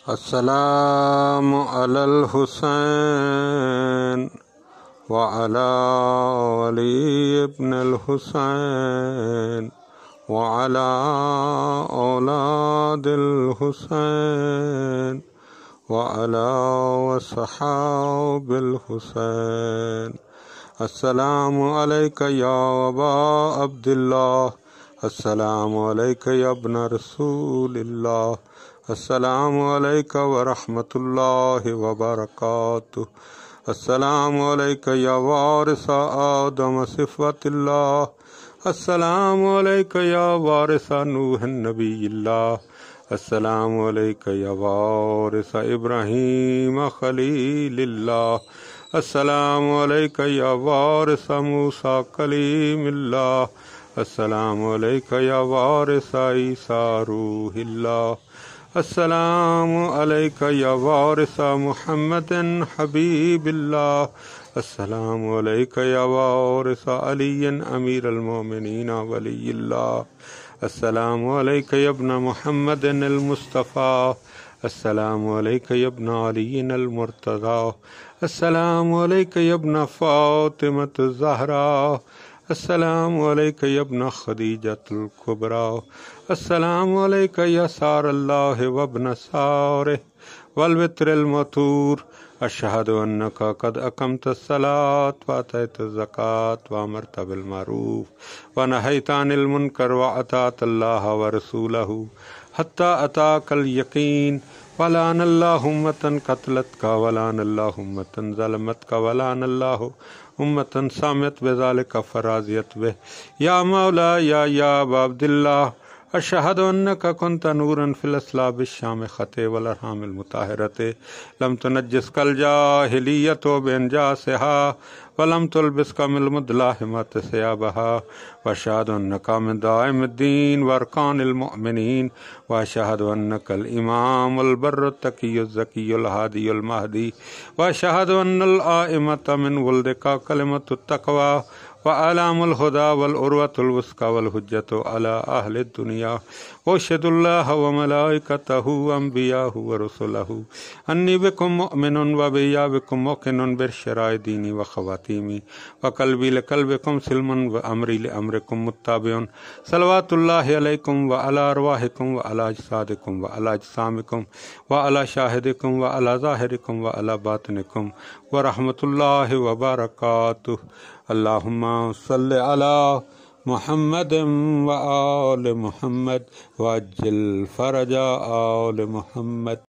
السلام علی الحسین وعلی علی ابن الحسین وعلی اولاد الحسین وعلی وصحاب الحسین. السلام علیک یا ابا عبداللہ، السلام علیک یا ابن رسول اللہ، السلام علیک ورحمۃ اللہ وبرکاتہ. السلام علیک یا وارث آدم صفوت اللہ، السلام علیک یا وارث نوح نبی اللہ، السلام علیک یا وارث ابراہیم خلیل اللہ، السلام علیک یا وارث موسیٰ کلیم اللہ، السلام علیک یا وارث عیسیٰ روح اللہ، السلام علیک یا وارث محمد حبیب اللہ، السلام علیک یا وارث علی امیر المومنین ولی اللہ، السلام علیک یا ابن محمد المصطفیٰ، السلام علیک یا ابن علی المرتضیٰ، السلام علیک یا ابن فاطمۃ الزہراء، السلام علیک یا ابن خدیجۃ الکبریٰ، السلام علیک یا سار اللہ وابن سارہ والوتر الموتور. اشہد انک قد اقمت الصلاۃ وآتیت الزکاۃ وامرت بالمعروف ونہیت عن المنکر واطعت اللہ ورسولہ حتی اتاک الیقین. ولعن اللہ امة قتلتک ولعن اللہ امة ظلمتک ولعن اللہ امة سامت بذلک فراضیت بہ. یا مولا یا ابا عبداللہ، اشہد انک کنت نورا فی الاسلاب الشامخۃ والارحام المطہرۃ لم تنجسک الجاہلیۃ بانجاسہا ولم تلبسک من المدلاہمۃ ثیابہا، واشہد انک من دائم الدین وارکان المؤمنین، واشہد انک الامام البر التقی الزکی الہادی المہدی، واشہد ان الائمۃ من ولدک کلمۃ التقوی وعلام الہدی والعروۃ الوثقی والحجۃ علی اہل الدنیا. واشہد اللہ وملائکتہ وانبیاءہ ورسلہ انی بکم مؤمن وبیا بکم موقن بالشرائع دینی وخواتیمی وقلبی لقلبکم سلم وامری لامرکم متابع. صلوات اللہ علیکم وعلی ارواحکم وعلی اجسادکم وعلی اجسامکم وعلی شاہدکم وعلی ظاہرکم وعلی باطنکم ورحمۃ اللہ وبرکاتہ. اللہم صلی علی محمد وآل محمد وعجل فرج آل محمد.